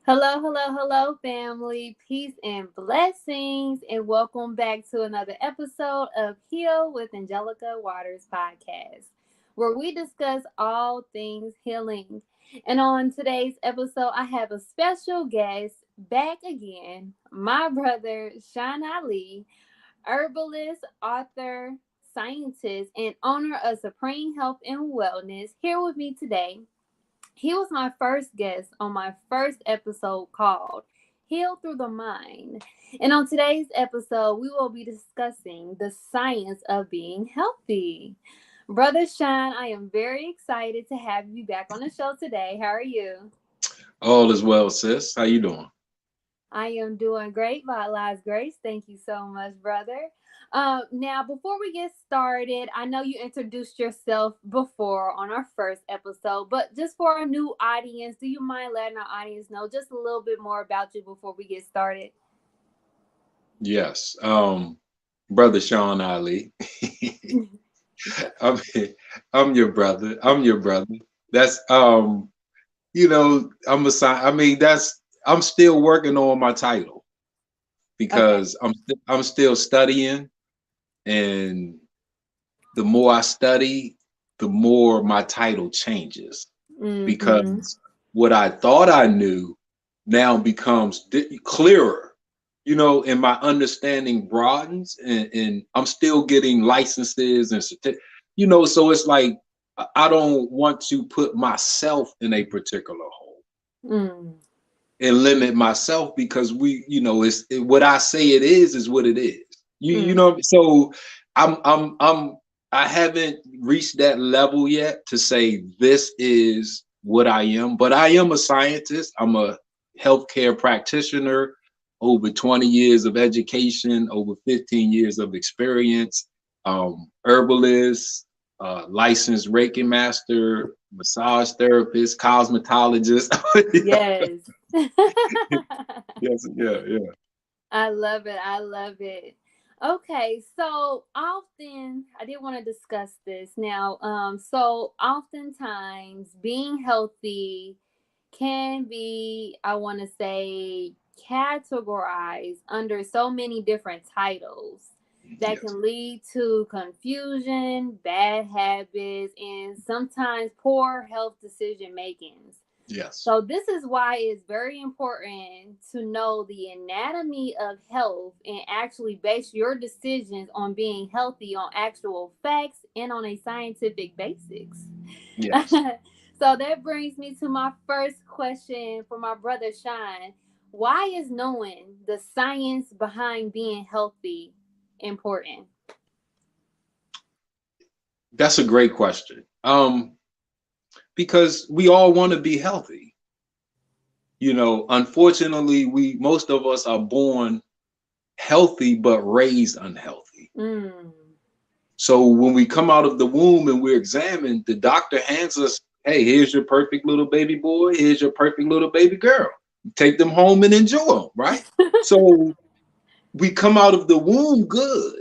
Hello, hello, hello, family. Peace and blessings, and welcome back to another episode of Heal with Angelica Waters podcast, where we discuss all things healing. And on today's episode, I have a special guest back again, my brother, Sean Ali, herbalist, author, scientist, and owner of Supreme Health and Wellness, here with me today. He was my first guest on my first episode called Heal Through the Mind. And on today's episode, we will be discussing the science of being healthy. Brother Sean, I am very excited to have you back on the show today. How are you? All is well, sis. How you doing? I am doing great by Allah's grace. Thank you so much, brother. Now, before we get started, I know you introduced yourself before on our first episode, but just for our new audience, do you mind letting our audience know just a little bit more about you before we get started? Yes. Brother Sean Ali. I'm I'm your brother. I'm your brother. That's I'm a I mean, I'm still working on my title Okay. because I'm still studying, and the more I study, the more my title changes, Mm-hmm. because what I thought I knew now becomes clearer, and my understanding broadens, and I'm still getting licenses and so it's like I don't want to put myself in a particular hole Mm. and limit myself, because what I say it is what it is. You Mm. know, so I'm I haven't reached that level yet to say this is what I am, but I am a scientist. I'm a healthcare practitioner, over 20 years of education, over 15 years of experience, herbalist, licensed Reiki master, massage therapist, cosmetologist. Yes. Yes, yeah, yeah. I love it. I love it. Okay, so often I did want to discuss this now. So oftentimes being healthy can be, I want to say, categorized under so many different titles that Yes, can lead to confusion, bad habits, and sometimes poor health decision makings. yes, So this is why it's very important to know the anatomy of health and actually base your decisions on being healthy on actual facts and on a scientific basis. yes. So that brings me to my first question for my brother Sean. Why is knowing the science behind being healthy important? That's a great question. Because we all want to be healthy. Unfortunately, most of us are born healthy but raised unhealthy. Mm. So when we come out of the womb and we're examined, the doctor hands us, hey, here's your perfect little baby boy, here's your perfect little baby girl. Take them home and enjoy them, right? So we come out of the womb good.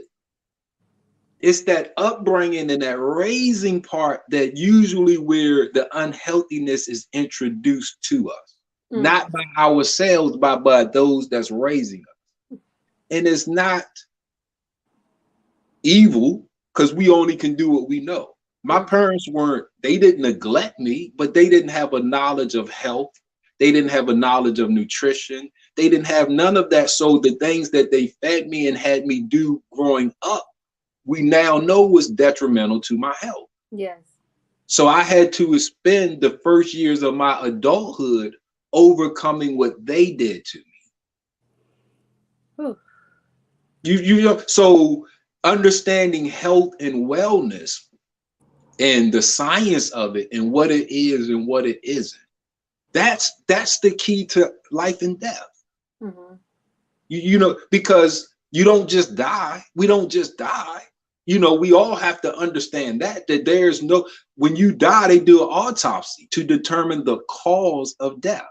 It's that upbringing and that raising part that usually where the unhealthiness is introduced to us, Mm. not by ourselves, by those that's raising us. And it's not evil, because we only can do what we know. My Mm. parents they didn't neglect me, but they didn't have a knowledge of health. They didn't have a knowledge of nutrition. They didn't have none of that. So the things that they fed me and had me do growing up, we now know was detrimental to my health. Yes. So I had to spend the first years of my adulthood overcoming what they did to me. Whew. So understanding health and wellness and the science of it and what it is and what it isn't. That's the key to life and death. Mhm. Because you don't just die. We don't just die. We all have to understand that there's no, when you die, they do an autopsy to determine the cause of death,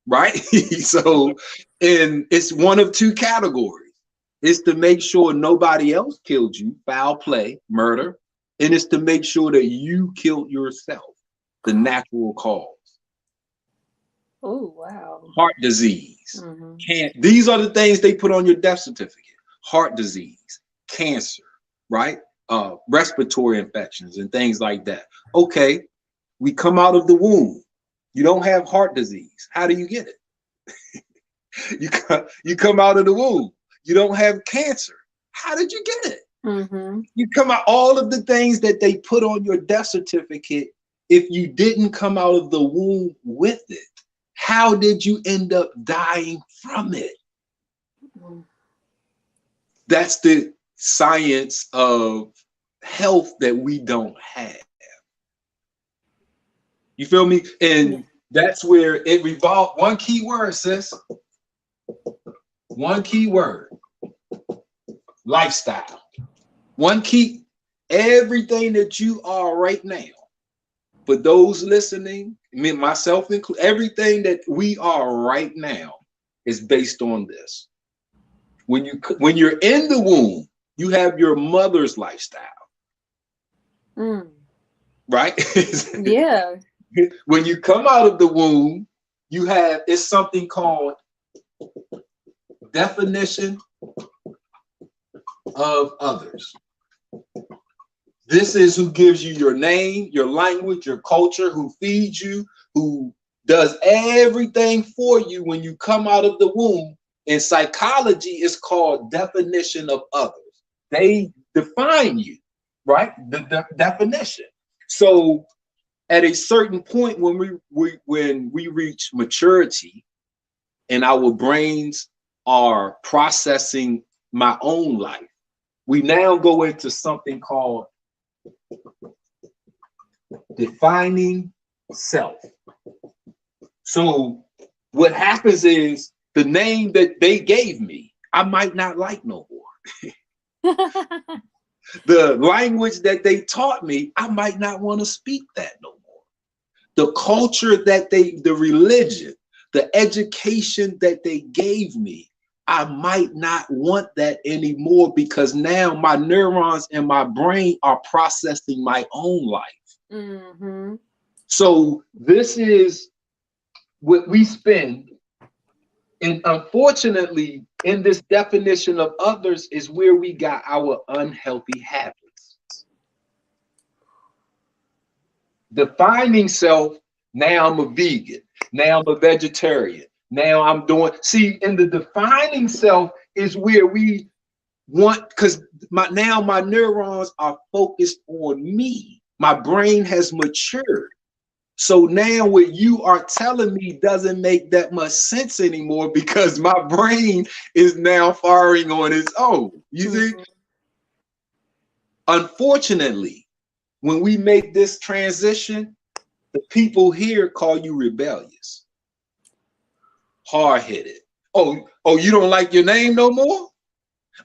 right? Yeah. So, and it's one of two categories. It's to make sure nobody else killed you, foul play, murder, and it's to make sure that you killed yourself, the natural cause. Oh, wow. Heart disease. Mm-hmm. These are the things they put on your death certificate. Heart disease, cancer, right? Respiratory infections and things like that. Okay, we come out of the womb. You don't have heart disease. How do you get it? You come out of the womb. You don't have cancer. How did you get it? Mm-hmm. You come out all of the things that they put on your death certificate. If you didn't come out of the womb with it, how did you end up dying from it? Mm-hmm. That's the science of health that we don't have. You feel me? Yeah. And that's where it revolves. One key word, sis. One key word. Lifestyle. One key. Everything that you are right now, for those listening, me, myself included, everything that we are right now is based on this. When you're in the womb, you have your mother's lifestyle, Mm. right? Yeah. When you come out of the womb, it's something called definition of others. This is who gives you your name, your language, your culture, who feeds you, who does everything for you when you come out of the womb. In psychology, it's called definition of others. They define you, right? The definition. So at a certain point when we reach maturity and our brains are processing my own life, we now go into something called defining self. So what happens is the name that they gave me, I might not like no more. The language that they taught me, I might not want to speak that no more. The culture the religion, the education that they gave me, I might not want that anymore because now my neurons in my brain are processing my own life. Mm-hmm. So this is what we spend. And unfortunately, in this definition of others is where we got our unhealthy habits. Defining self, now I'm a vegan, now I'm a vegetarian, now I'm doing, see, in the defining self is where we want, because my neurons are focused on me. My brain has matured. So now what you are telling me doesn't make that much sense anymore because my brain is now firing on its own. You see? Mm-hmm. Unfortunately, when we make this transition, the people here call you rebellious, hard-headed. Oh, you don't like your name no more?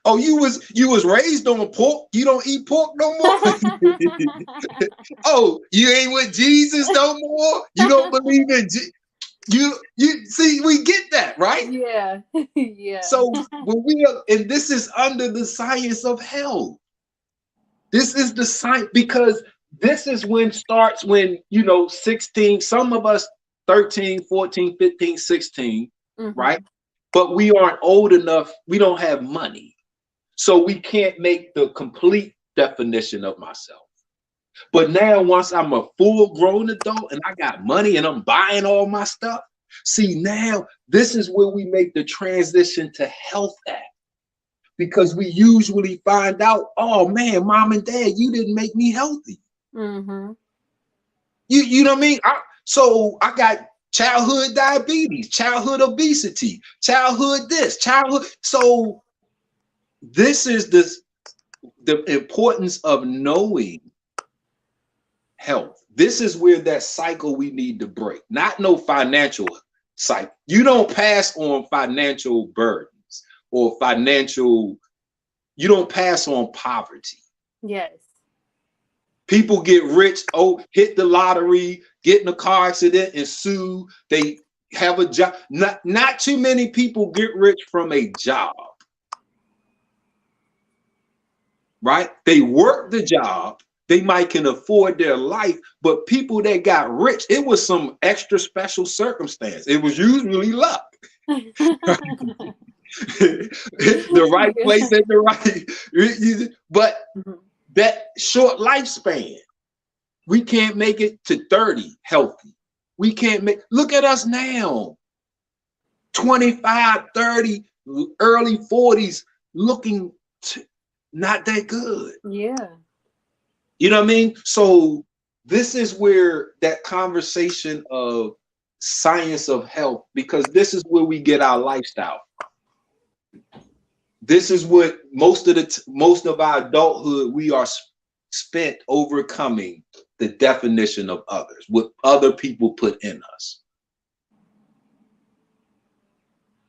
Oh, you was raised on pork. You don't eat pork no more. Oh, you ain't with Jesus no more. You don't believe in you see, we get that, right? Yeah. Yeah. So when we are, and this is under the science of health. This is the science because this is when 16, some of us 13, 14, 15, 16, Mm-hmm. right? But we aren't old enough. We don't have money. So we can't make the complete definition of myself. But now, once I'm a full grown adult and I got money and I'm buying all my stuff, see, now this is where we make the transition to health at. Because we usually find out, oh man, mom and dad, you didn't make me healthy. Mm-hmm. You know what I mean? So I got childhood diabetes, childhood obesity, childhood this, childhood. So this is the importance of knowing health. This is where that cycle we need to break. Not no financial cycle. You don't pass on financial burdens or you don't pass on poverty. Yes. People get rich, hit the lottery, get in a car accident and sue. They have a job. Not too many people get rich from a job. Right? They work the job. They might can afford their life, but people that got rich, it was some extra special circumstance. It was usually luck. The right place at the right, but that short lifespan, we can't make it to 30 healthy. We can't make, look at us now, 25, 30, early 40s, looking not that good. Yeah. You know what I mean? So this is where that conversation of science of health, because this is where we get our lifestyle. This is what most of our adulthood we are spent overcoming the definition of others, what other people put in us.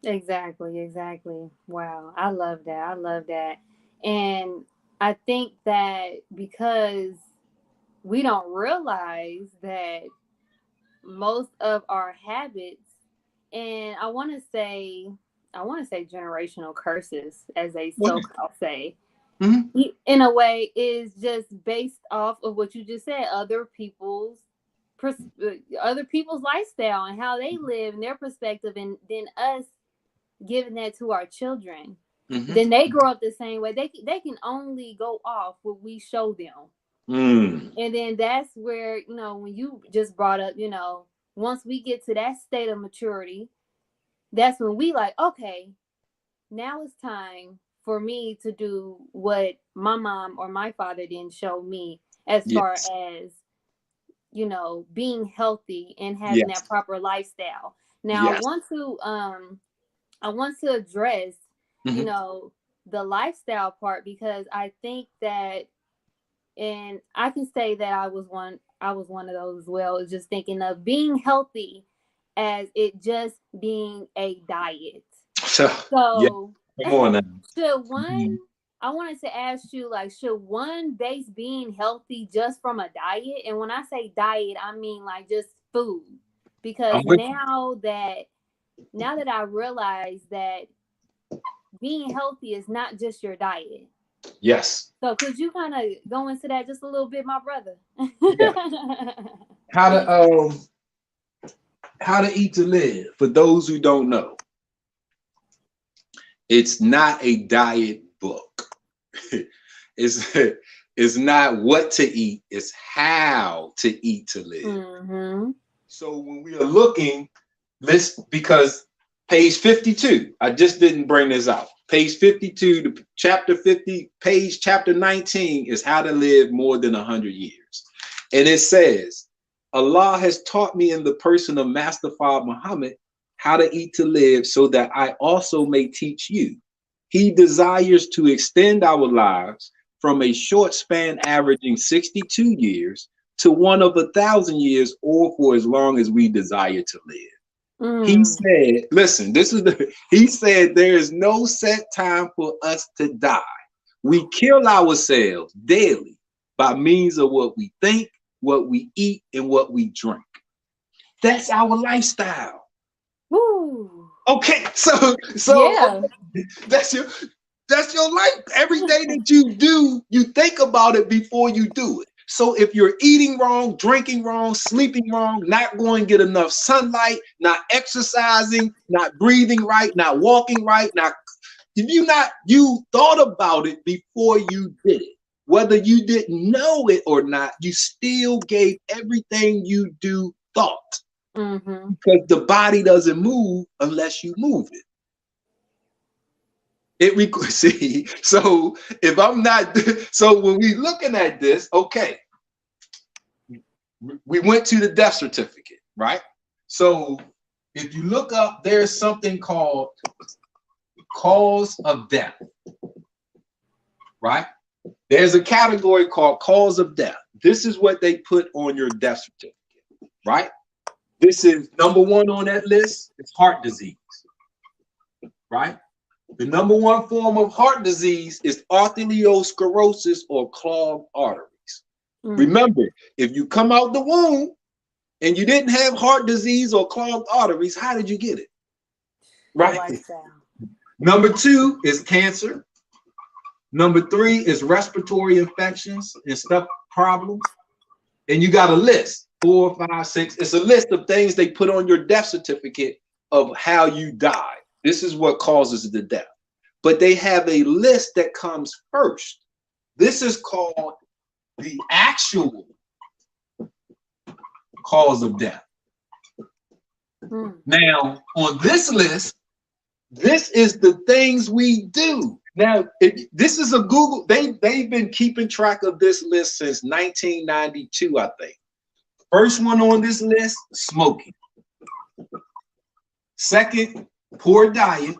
Exactly. Wow. I love that. And I think that because we don't realize that most of our habits, and I want to say generational curses, as they so-called say, in a way, is just based off of what you just said, other people's lifestyle and how they live and their perspective, and then us giving that to our children. Then they grow up the same way. They can only go off what we show them. And then that's where, when you just brought up, once we get to that state of maturity, that's when we like, okay, now it's time for me to do what my mom or my father didn't show me, as far as, being healthy and having that proper lifestyle. Now I want to address, the lifestyle part, because I think that, and I can say that I was one of those as well, is just thinking of being healthy as it just being a diet. So come on now. should one, I wanted to ask you, like, should one base being healthy just from a diet? And when I say diet, I mean like just food. Because now that I realize that being healthy is not just your diet. Yes. So could you kind of go into that just a little bit, my brother? Yeah. How to eat to live. For those who don't know, it's not a diet book. It's not what to eat, it's how to eat to live. So when we are looking, because page 52, I just didn't bring this out. Page 52, the chapter 50, chapter 19 is how to live more than 100 years. And it says, Allah has taught me in the person of Master Father Muhammad how to eat to live, so that I also may teach you. He desires to extend our lives from a short span averaging 62 years to one of 1,000 years, or for as long as we desire to live. He said, listen, he said, there is no set time for us to die. We kill ourselves daily by means of what we think, what we eat, and what we drink. That's our lifestyle. Woo. Okay, so yeah. That's your life. Every day that you do, you think about it before you do it. So if you're eating wrong, drinking wrong, sleeping wrong, not going to get enough sunlight, not exercising, not breathing right, not walking right, you thought about it before you did it. Whether you didn't know it or not, you still gave everything you do thought. Because the body doesn't move unless you move it. So if I'm not, so when we looking at this, okay, we went to the death certificate, right? So if you look up, there's something called cause of death, right? There's a category called cause of death. This is what they put on your death certificate, right? This is number one on that list. It's heart disease, right? The number one form of heart disease is arteriosclerosis, or clogged arteries. Remember, if you come out the womb and you didn't have heart disease or clogged arteries, how did you get it? Right? Number two is cancer. Number three is respiratory infections and stuff problems, and you got a list, 4, 5, 6. It's a list of things they put on your death certificate of how you died. This is what causes the death. But they have a list that comes first. This is called the actual cause of death. Now, on this list, this is the things we do. Now, this is a Google, they've been keeping track of this list since 1992, I think. First one on this list, smoking. Second, poor diet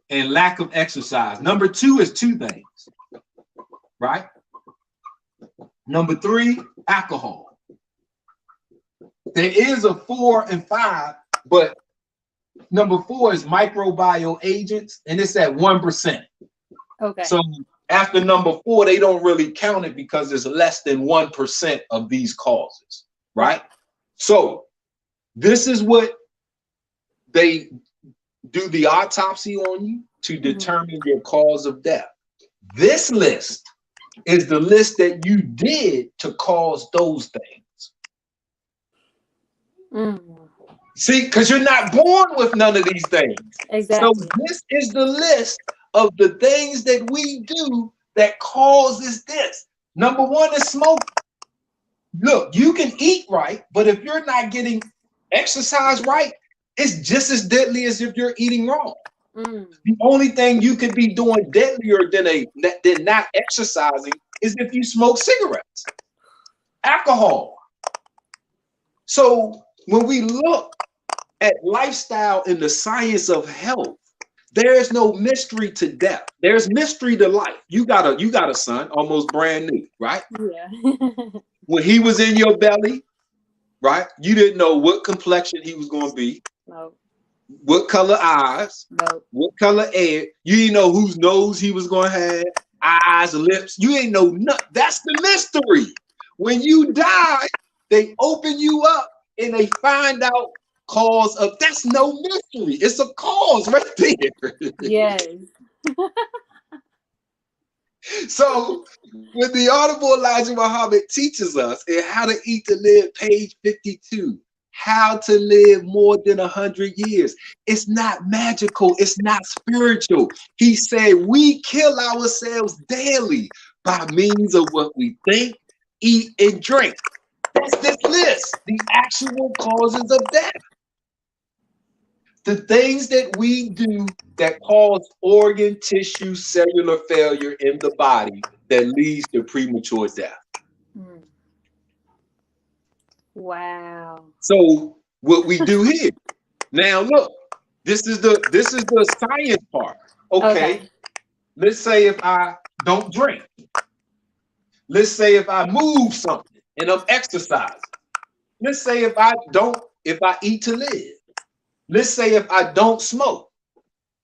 and lack of exercise. Number 2 is 2 things, right? Number 3, alcohol. There is a 4 and 5, but number 4 is microbial agents, and it's at 1%. Okay. So after number 4, they don't really count it because there's less than 1% of these causes, right? So this is what they do the autopsy on you to determine your cause of death. This list is the list that you did to cause those things. See, because you're not born with none of these things. Exactly. So this is the list of the things that we do that causes this. Number 1 is smoking. Look, you can eat right, but if you're not getting exercise right, it's just as deadly as if you're eating wrong. The only thing you could be doing deadlier than not exercising is if you smoke cigarettes, alcohol. So when we look at lifestyle and the science of health, there is no mystery to death. There's mystery to life. You got a son, almost brand new, right? Yeah. When he was in your belly, right? You didn't know what complexion he was going to be. No. What color eyes? No. What color hair? You didn't know whose nose he was going to have, eyes, lips. You ain't know nothing. That's the mystery. When you die, they open you up and they find out cause of, that's no mystery. It's a cause right there. Yes. So when the Honorable Elijah Muhammad teaches us in How to Eat to Live, page 52, how to live more than 100 years, it's not magical, it's not spiritual. He said we kill ourselves daily by means of what we think, eat, and drink. That's this list, the actual causes of death. The things that we do that cause organ, tissue, cellular failure in the body that leads to premature death. Wow. So what we do here. Now look, this is the science part. Okay. Let's say if I don't drink. Let's say if I move something and I'm exercising. Let's say if I eat to live. Let's say if I don't smoke.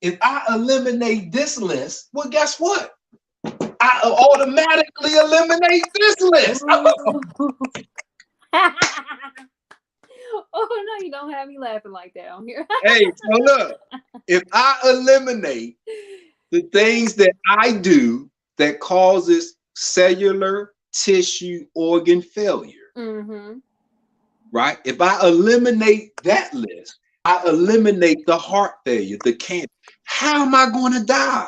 If I eliminate this list, well, guess what? I automatically eliminate this list. Oh no, you don't have me laughing like that on here. Hey, so look, if I eliminate the things that I do that causes cellular tissue organ failure, right? If I eliminate that list, I eliminate the heart failure, the cancer. How am I going to die?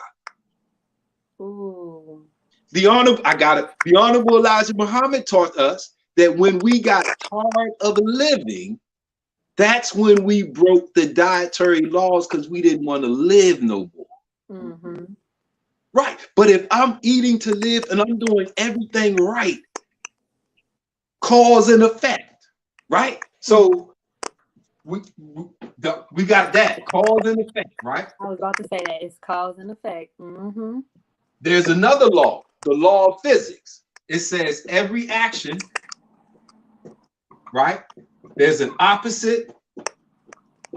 Ooh. The Honorable Elijah Muhammad taught us that when we got tired of living, that's when we broke the dietary laws because we didn't want to live no more. Right. But if I'm eating to live and I'm doing everything right, cause and effect, right? So we got that, cause and effect, right? I was about to say that. It's cause and effect. There's another law, the law of physics. It says every action, right? There's an opposite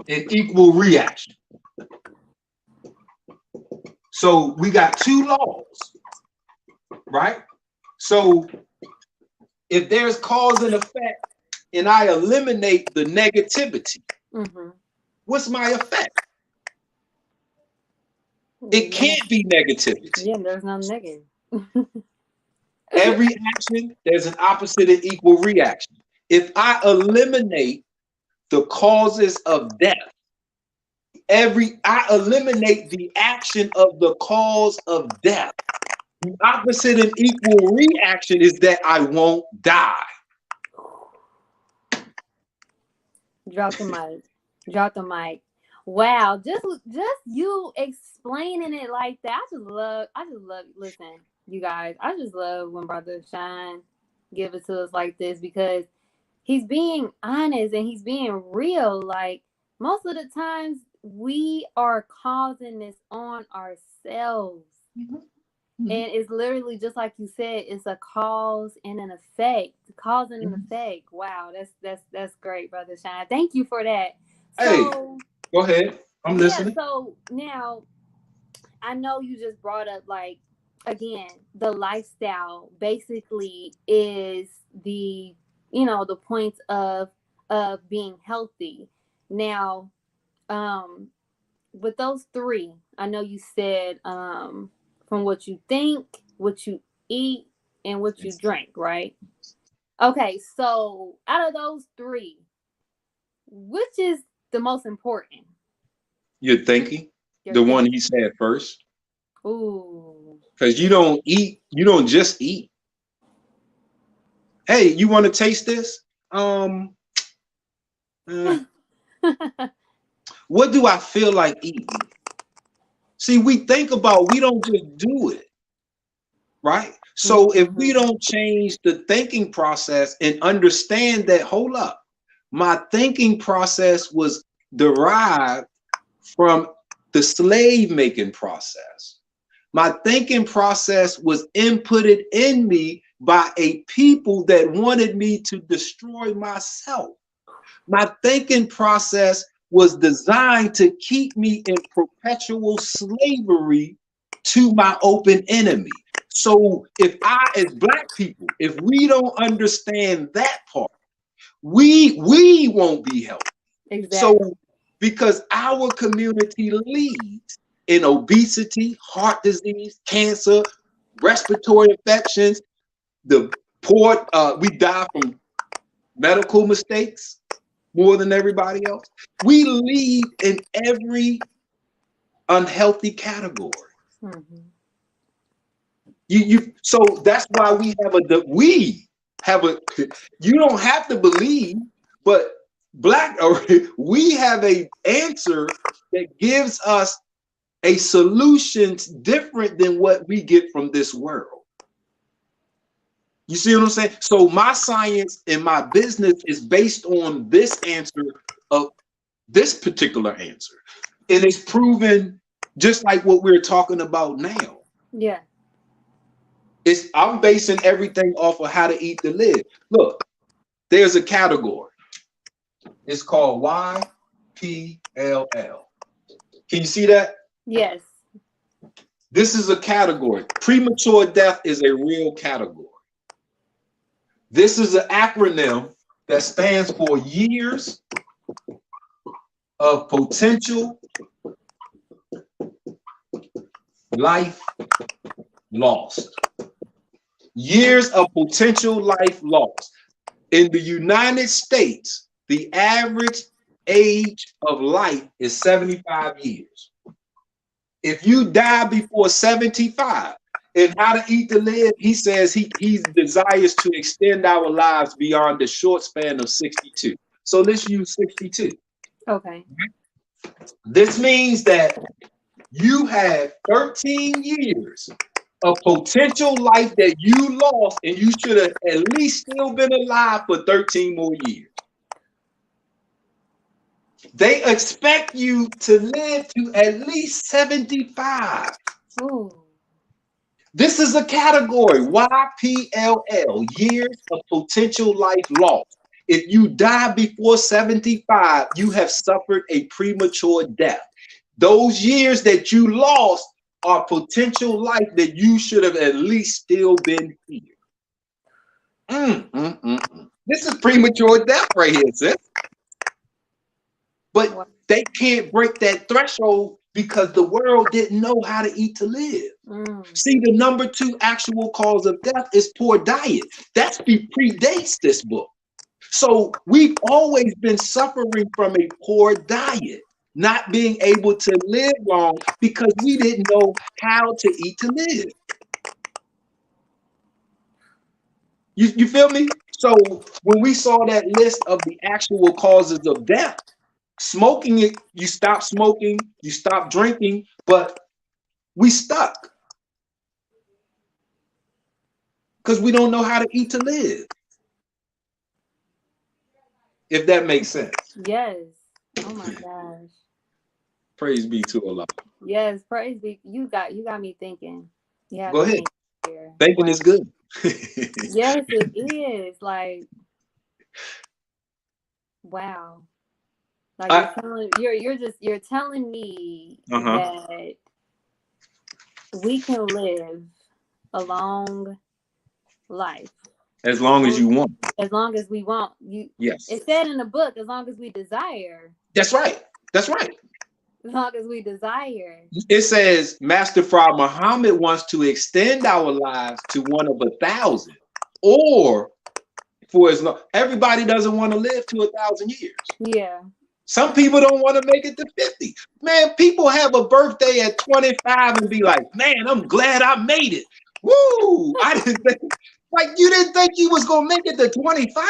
and equal reaction. So we got 2 laws, right? So if there's cause and effect and I eliminate the negativity, what's my effect? It can't be negativity. Yeah, there's no negative. Every action, there's an opposite and equal reaction. If I eliminate the causes of death, I eliminate the action of the cause of death. The opposite and equal reaction is that I won't die. Drop the mic. Drop the mic. Wow, just you explaining it like that. I just love listen, you guys, I just love when Brother Shine give it to us like this because he's being honest and he's being real. Like most of the times we are causing this on ourselves. Mm-hmm. And it's literally just like you said, it's a cause and an effect. Cause and an effect. Wow, that's great, Brother Shine. Thank you for that. Hey, So go ahead. I'm yeah, listening. so now I know you just brought up like again, the lifestyle basically is the the points of being healthy. Now, um with those three, I know you said from what you think, what you eat, and what you drink, right? Okay, so out of those three, which is the most important? You're thinking You're the one he thinking. said first, Ooh. because you don't eat. You don't just eat. Hey, you want to taste this? Uh, what do I feel like eating? See, we think about. We don't just do it, right? So if we Mhm. don't change the thinking process and understand that, hold up, my thinking process was derived from the slave making process. My thinking process was inputted in me by a people that wanted me to destroy myself. My thinking process was designed to keep me in perpetual slavery to my open enemy. So if I, as Black people, if we don't understand that part, we won't be healthy. So Exactly. because our community leads in obesity, heart disease, cancer, respiratory infections, the poor, we die from medical mistakes more than everybody else. We lead in every unhealthy category. Mhm. So that's why we have a you don't have to believe, but Black we have a answer that gives us a solution different than what we get from this world. You see what I'm saying? So my science and my business is based on this answer of this particular answer. And it's proven just like what we're talking about now. Yeah. I'm basing everything off of how to eat to live. Look, there's a category. It's called YPLL. Can you see that? Yes. This is a category. Premature death is a real category. This is an acronym that stands for years of potential life lost. Years of potential life lost. In the United States, the average age of life is 75 years. If you die before 75, in How to Eat to Live, he says he desires to extend our lives beyond the short span of 62. So let's use 62. Okay. This means that you have 13 years of potential life that you lost, and you should have at least still been alive for 13 more years. They expect you to live to at least 75. Ooh. This is a category, YPLL, years of potential life lost. If you die before 75, you have suffered a premature death. Those years that you lost are potential life that you should have at least still been here. This is premature death right here, sis. But Wow. they can't break that threshold because the world didn't know how to eat to live. See, the number 2 actual cause of death is poor diet. That predates this book. So we've always been suffering from a poor diet, not being able to live long because we didn't know how to eat to live. You feel me? So when we saw that list of the actual causes of death, smoking it, you stop smoking, you stop drinking, but we stuck because we don't know how to eat to live. If that makes sense. Yes. Oh my gosh. Praise be to Allah. Yes, praise be. You got me thinking. Yeah, Go ahead. here. Thinking is good. Yes, it is. Like, wow. Like you're telling me that we can live a long life. As long as you want. As long as we want. Yes. It said in the book, as long as we desire. That's right. That's right. As long as we desire. It says Master Fra Muhammad wants to extend our lives to one of 1,000, or for as long. Everybody doesn't want to live to 1,000 years. Yeah. Some people don't want to make it to 50. Man, people have a birthday at 25 and be like, man, I'm glad I made it. Woo! I didn't think, like, you didn't think you was gonna make it to 25?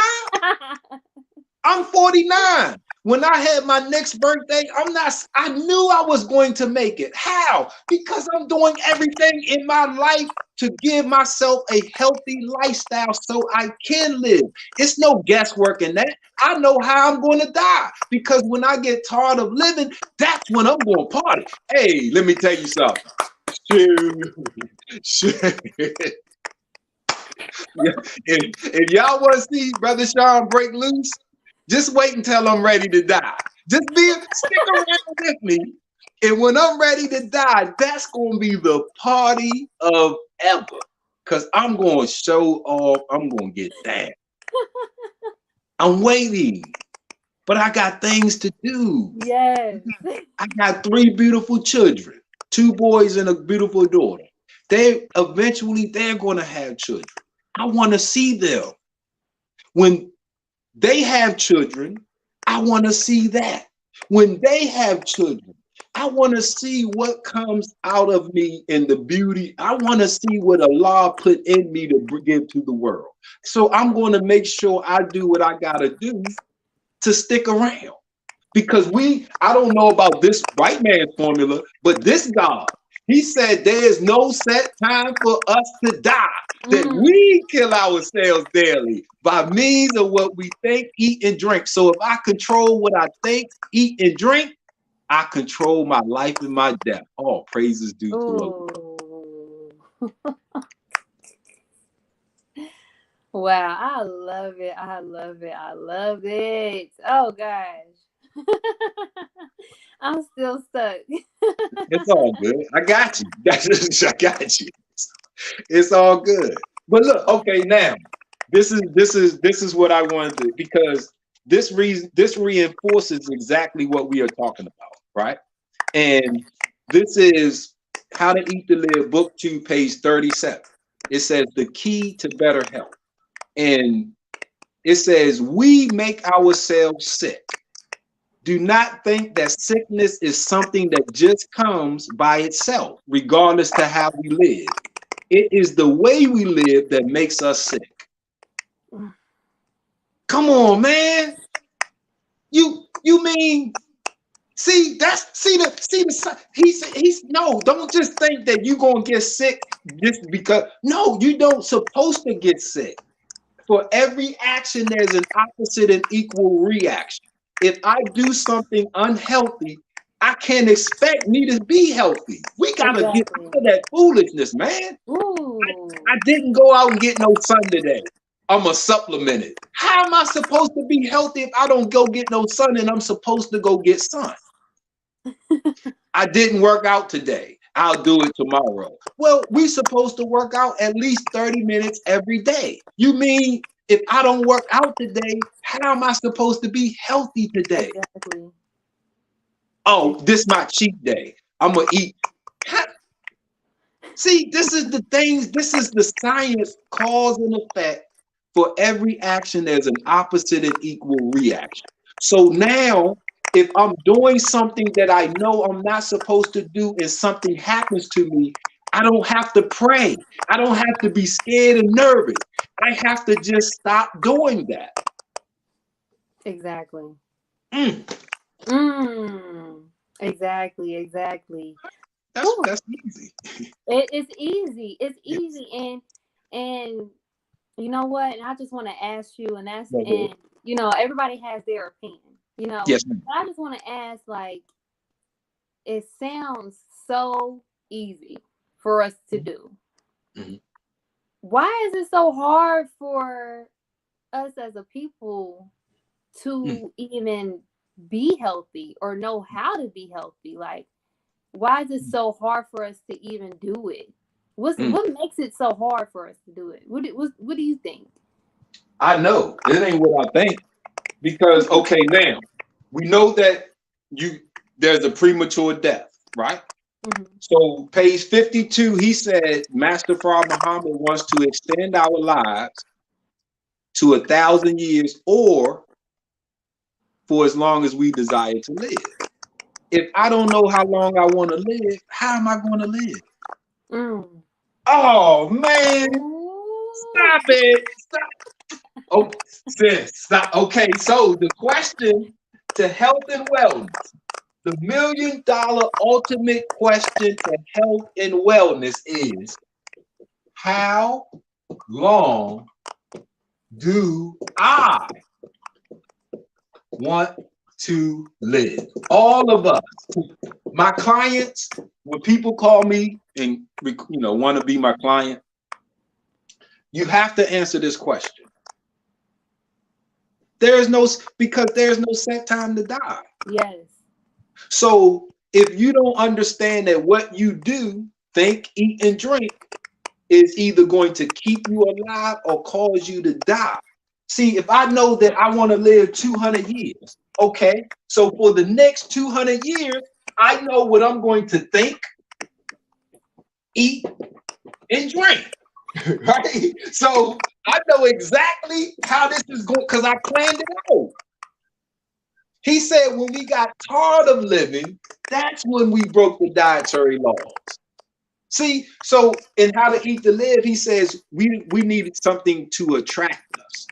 I'm 49. When I had my next birthday, I knew I was going to make it. How? Because I'm doing everything in my life to give myself a healthy lifestyle so I can live. It's no guesswork in that. I know how I'm going to die, because when I get tired of living, that's when I'm going to party. Hey, let me tell you something. If y'all want to see Brother Sean break loose, just wait until I'm ready to die. Stick around with me. And when I'm ready to die, that's going to be the party of ever. Because I'm going to show off. I'm going to get that. I'm waiting. But I got things to do. Yes. I got 3 beautiful children, 2 boys and a beautiful daughter. They're going to have children. I want to see them. When they have children, I want to see that. When they have children, I want to see what comes out of me in the beauty. I want to see what Allah put in me to give to the world. So I'm going to make sure I do what I got to do to stick around. Because I don't know about this white man's formula, but this God, he said there is no set time for us to die, that we kill ourselves daily by means of what we think, eat, and drink. So if I control what I think, eat, and drink, I control my life and my death. All praises due to Allah. Wow, I love it. I love it. I love it. Oh gosh. I'm still stuck. It's all good. I got you. I got you. It's all good. But look, okay, now this is what I wanted to, because this reinforces exactly what we are talking about, right? And this is How to Eat to Live, Book 2, page 37. It says the key to better health. And it says, we make ourselves sick. Do not think that sickness is something that just comes by itself, regardless to how we live. It is the way we live that makes us sick. Come on, man. You mean, he's no, don't just think that you're gonna get sick just because. No, you don't supposed to get sick. For every action, there's an opposite and equal reaction. If I do something unhealthy, I can't expect me to be healthy. We gotta get out of that foolishness, man. I didn't go out and get no sun today. I'm a supplement it. How am I supposed to be healthy if I don't go get no sun and I'm supposed to go get sun? I didn't work out today. I'll do it tomorrow. Well, we're supposed to work out at least 30 minutes every day. You mean if I don't work out today, how am I supposed to be healthy today? Exactly. Oh, this is my cheat day. I'm gonna eat. See, this is the things, this is the science, cause and effect. For every action, there's an opposite and equal reaction. So now, if I'm doing something that I know I'm not supposed to do and something happens to me, I don't have to pray. I don't have to be scared and nervous. I have to just stop doing that. Exactly. Mm, Exactly. Exactly. that's Whew. that's easy. It's easy. It's Yes. easy. And you know what? And I just want to ask you, and that's Go ahead. and everybody has their opinion. Yes, ma'am. But I just want to ask, like, it sounds so easy for us to do. Mhm. Why is it so hard for us as a people Mm, to even be healthy or know how to be healthy? Like, why is it mm, so hard for us to even do it? mm. What makes it so hard for us to do it? What do you think? I know it ain't what I think because okay, now we know that you there's a premature death, right? Hmm. So page 52, he said Master Farah Muhammad wants to extend our lives to 1,000 years or for as long as we desire to live. If I don't know how long I want to live, how am I going to live? Mm. Oh man, Ooh. stop it. Stop. Oh, sis, stop. Okay, so the question to health and wellness, the $1 million ultimate question to health and wellness is how long do I want to live? All of us, my clients, when people call me and want to be my client, you have to answer this question. There's no because there's no set time to die. Yes. So if you don't understand that what you do, think, eat, and drink is either going to keep you alive or cause you to die. See, if I know that I want to live 200 years, okay, so for the next 200 years, I know what I'm going to think, eat, and drink, right? So I know exactly how this is going because I planned it out. He said when we got tired of living, that's when we broke the dietary laws. See, so in How to Eat to Live, he says we needed something to attract us.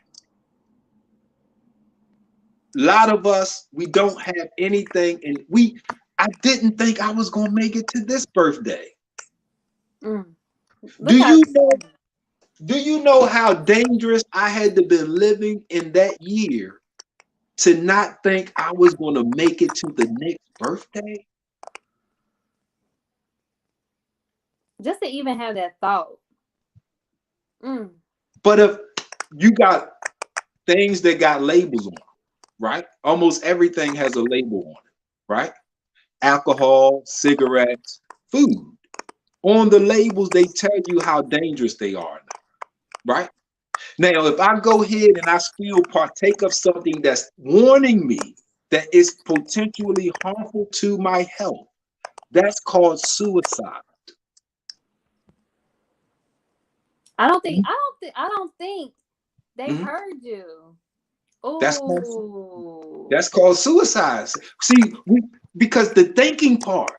A lot of us, we don't have anything, and I didn't think I was gonna make it to this birthday. Mm. Do Look how. you know, do you know how dangerous I had to been living in that year to not think I was gonna make it to the next birthday? Just to even have that thought. Mm. But if you got things that got labels on, right? Almost everything has a label on it, right? Alcohol, cigarettes, food. On the labels, they tell you how dangerous they are now, right? Now, if I go ahead and I still partake of something that's warning me that is potentially harmful to my health, that's called suicide. I don't think they Mhm. heard you. That's called Oh. that's called suicide. See, because the thinking part,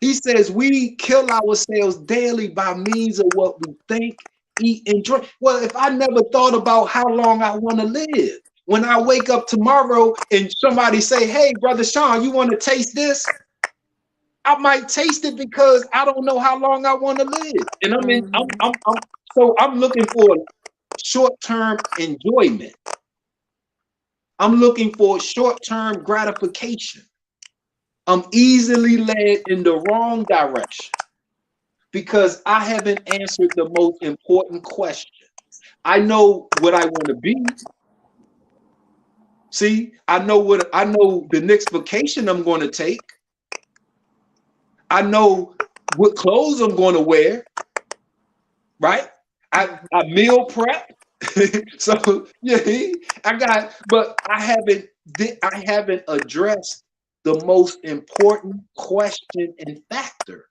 he says we kill ourselves daily by means of what we think, eat, and drink. Well, if I never thought about how long I want to live, when I wake up tomorrow and somebody say, "Hey, brother Sean, you want to taste this?" I might taste it because I don't know how long I want to live, and Hmm. so I'm looking for short-term enjoyment. I'm looking for short-term gratification. I'm easily led in the wrong direction because I haven't answered the most important question. I know what I want to be. See, I know the next vacation I'm going to take. I know what clothes I'm going to wear, right? I meal prep. So yeah, but I haven't addressed the most important question and factor,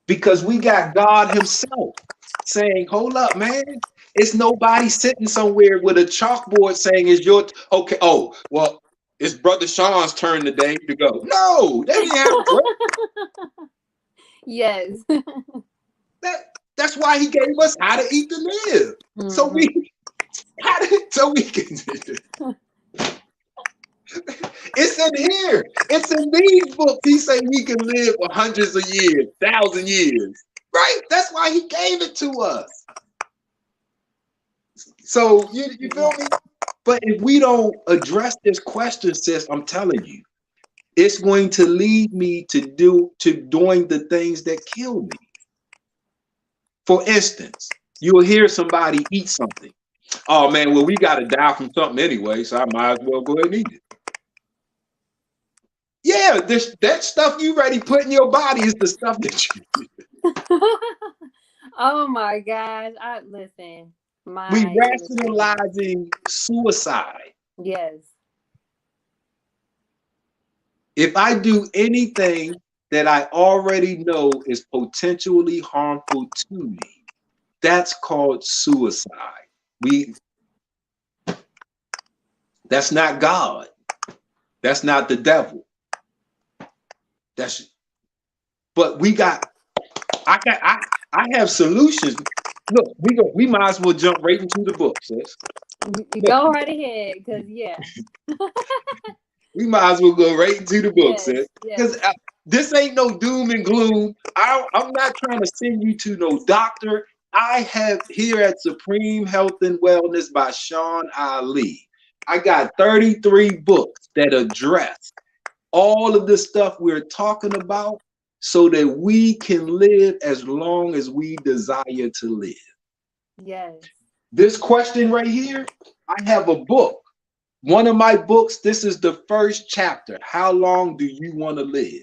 because we got God himself saying, hold up, man. It's nobody sitting somewhere with a chalkboard saying, is your, okay, oh, well, it's Brother Sean's turn today to go. No, that didn't happen. Yes. That's why he gave us How to Eat to Live. Mm-hmm. So we can. It's in here. It's in these books. He said we can live for hundreds of years, 1,000 years. Right? That's why he gave it to us. So you feel me? But if we don't address this question, sis, I'm telling you, it's going to lead me to doing the things that kill me. For instance, you'll hear somebody eat something. Oh man, well, we got to die from something anyway, so I might as well go ahead and eat it. Yeah, that stuff you already put in your body is the stuff that you. Oh my gosh! Listen. We rationalizing suicide. Yes. If I do anything that I already know is potentially harmful to me, that's called suicide. That's not God. That's not the devil. I have solutions. Look, we might as well jump right into the book, sis. Go right ahead, because yeah. We might as well go right into the book, sis. Because this ain't no doom and gloom. I'm not trying to send you to no doctor. I have here at Supreme Health and Wellness by Sean Ali. I got 33 books that address all of the stuff we're talking about so that we can live as long as we desire to live. Yes. This question right here, I have a book. One of my books, this is the first chapter. How long do you want to live?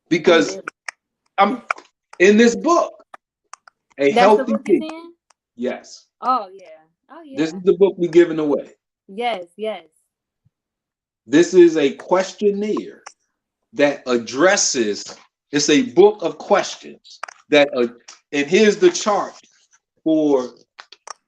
Because I'm in this book, a healthy people. Yes. Oh yeah. Oh yeah. This is the book we're giving away. Yes, yes. This is a questionnaire that addresses, it's a book of questions that, and here's the chart for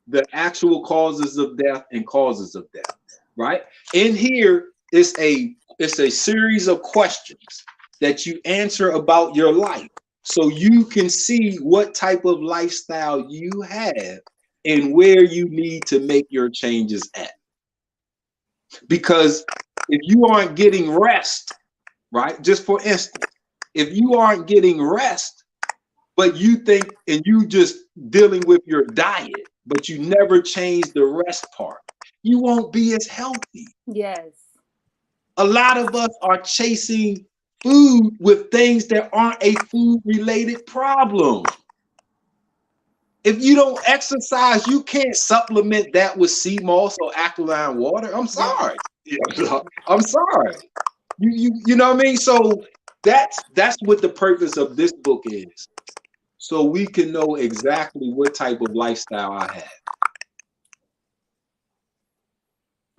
the actual causes of death and causes of death, right? In here is it's a series of questions that you answer about your life so you can see what type of lifestyle you have and where you need to make your changes at. Because if you aren't getting rest, right? Just for instance, if you aren't getting rest, but you think, and you just dealing with your diet, but you never change the rest part, you won't be as healthy. Yes. A lot of us are chasing food with things that aren't a food related problem. If you don't exercise, you can't supplement that with sea moss or alkaline water. I'm sorry. I'm sorry. You know what I mean? So that's what the purpose of this book is. So we can know exactly what type of lifestyle I have.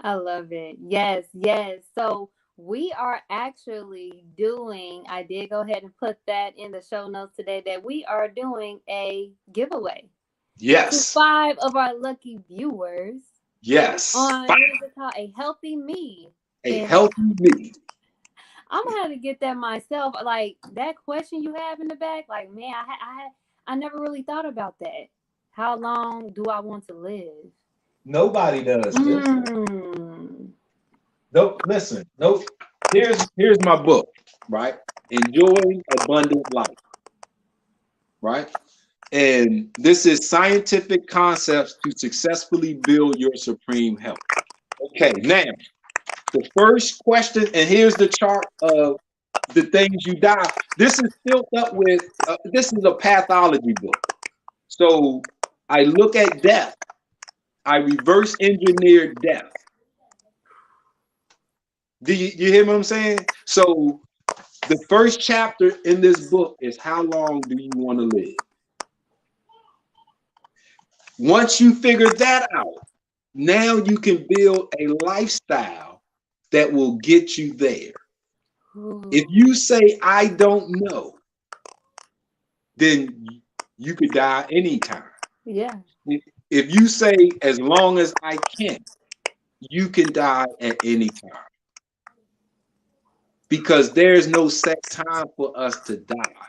I love it. Yes, yes. So we are actually doing, I did go ahead and put that in the show notes today, that we are doing a giveaway. Yes. To 5 of our lucky viewers. Yes. On, what is it called? A Healthy Me. A Healthy Me. I'm gonna have to get that myself. Like that question you have in the back, like man, I never really thought about that. How long do I want to live? Nobody does this. Nope. Listen. Nope. Here's my book. Right. Enjoying Abundant Life. Right. And this is scientific concepts to successfully build your supreme health. Okay. Now, the first question, and here's the chart of the things you die. This is filled up with, this is a pathology book. So I look at death. I reverse engineer death. Do you hear what I'm saying? So the first chapter in this book is how long do you want to live? Once you figure that out, Now you can build a lifestyle that will get you there. If Ooh. you say, I don't know, then you could die anytime. Yeah, If you say, as long as I can, you can die at any time because there's no set time for us to die.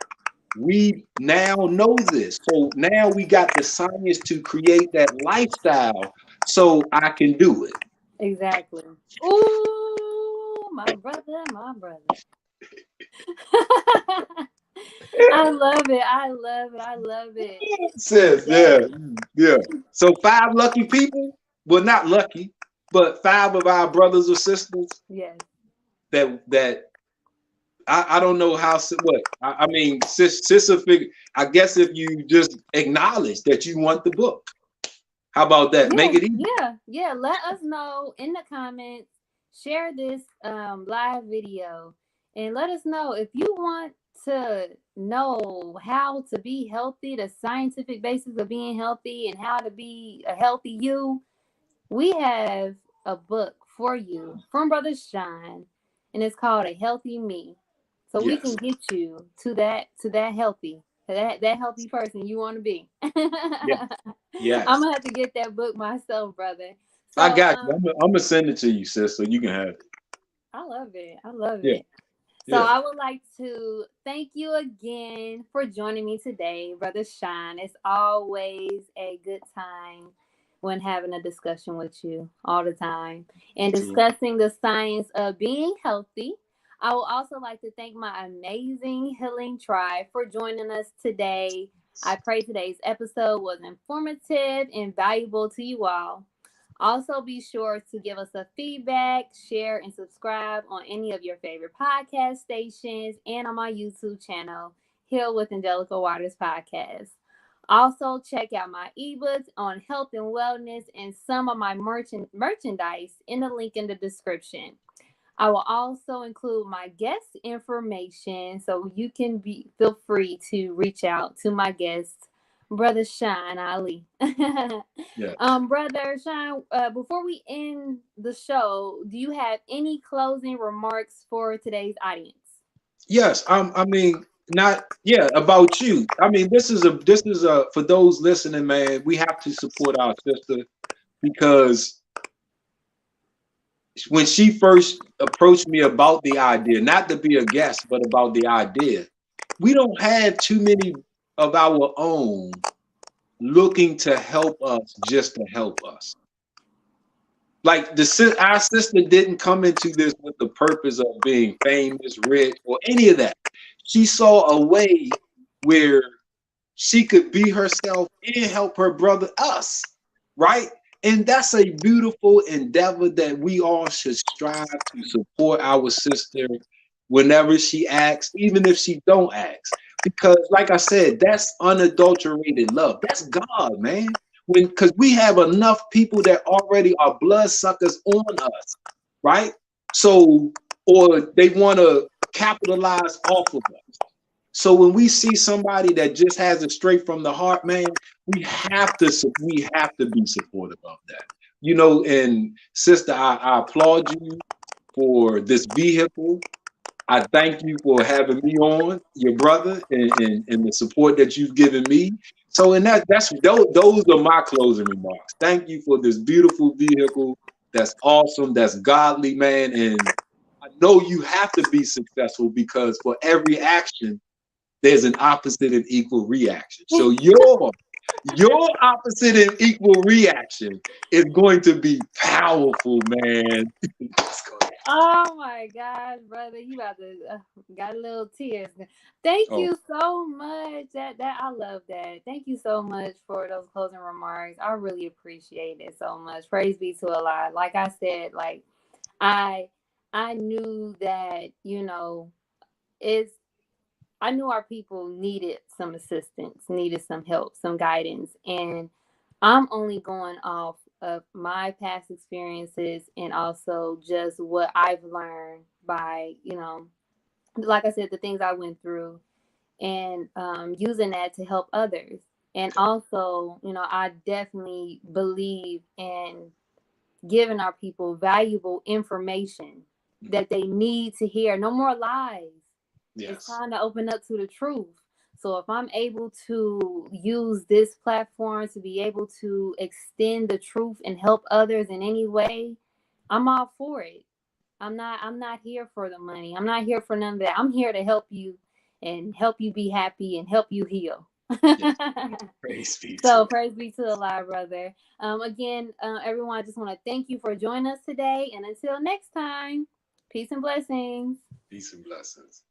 We now know this. So now we got the science to create that lifestyle so I can do it. exactly. Ooh, my brother, my brother. I love it. I love it. I love it. Sis, Yes, yeah, yeah. So five lucky people, well, not lucky, but five of our brothers or sisters yes. that I don't know how what I mean, sister figure. I guess if you just acknowledge that you want the book, how about that? Make Yeah, it easy. yeah, yeah. Let us know in the comments. Share this live video and let us know if you want to know how to be healthy, the scientific basis of being healthy, and how to be a healthy you. We have a book for you from Brother Shine, and it's called A Healthy Me. So we can Yes, get you to that healthy, to that healthy person you want to be. yes, I'm yes. gonna have to get that book myself, brother. I So got you. I'm gonna send it to you, sis, so you can have it. I love it. I love Yeah, it. So yeah. I would like to thank you again for joining me today, Brother Shine. It's always a good time when having a discussion with you all the time and True. discussing the science of being healthy. I would also like to thank my amazing healing tribe for joining us today. I pray today's episode was informative and valuable to you all. Also, be sure to give us a feedback, share, and subscribe on any of your favorite podcast stations and on my YouTube channel, Heal with Angelica Waters Podcast. Also, check out my ebooks on health and wellness and some of my merchandise in the link in the description. I will also include my guest information so you can be feel free to reach out to my guest, Brother Shine Ali. Yes. Brother Shine, before we end the show, do you have any closing remarks for today's audience? Yes. I mean, not yeah, about you. I mean, this is a for those listening, man, we have to support our sister because when she first approached me about the idea, not to be a guest, but about the idea, we don't have too many of our own looking to help us just to help us. Like our sister didn't come into this with the purpose of being famous, rich, or any of that. She saw a way where she could be herself and help her brother, us, right? And that's a beautiful endeavor that we all should strive to support our sister whenever she asks, even if she don't ask. Because like I said, that's unadulterated love. That's God, man. Because we have enough people that already are bloodsuckers on us, right? So, or they want to capitalize off of us. So when we see somebody that just has it straight from the heart, man, we have to be supportive of that. And sister, I applaud you for this vehicle. I thank you for having me on, your brother, and the support that you've given me. So, and those are my closing remarks. Thank you for this beautiful vehicle. That's awesome. That's godly, man. And I know you have to be successful because for every action, there's an opposite and equal reaction. So your opposite and equal reaction is going to be powerful, man. Let's go. Oh my gosh, brother, you about to got a little tears. Thank Oh, you so much. That I love that. Thank you so much for those closing remarks. I really appreciate it so much. Praise be to Allah. Like I said, like I I knew that it's I knew our people needed some assistance, needed some help, some guidance. And I'm only going off of my past experiences and also just what I've learned by, like I said, the things I went through and using that to help others. And also, I definitely believe in giving our people valuable information that they need to hear. No more lies. It's Yes. time to open up to the truth. So if I'm able to use this platform to be able to extend the truth and help others in any way, I'm all for it. I'm not here for the money. I'm not here for none of that. I'm here to help you and help you be happy and help you heal. Yes. Praise be to So God. praise be to Allah, brother. Again, everyone, I just want to thank you for joining us today. And until next time, peace and blessings. Peace and blessings.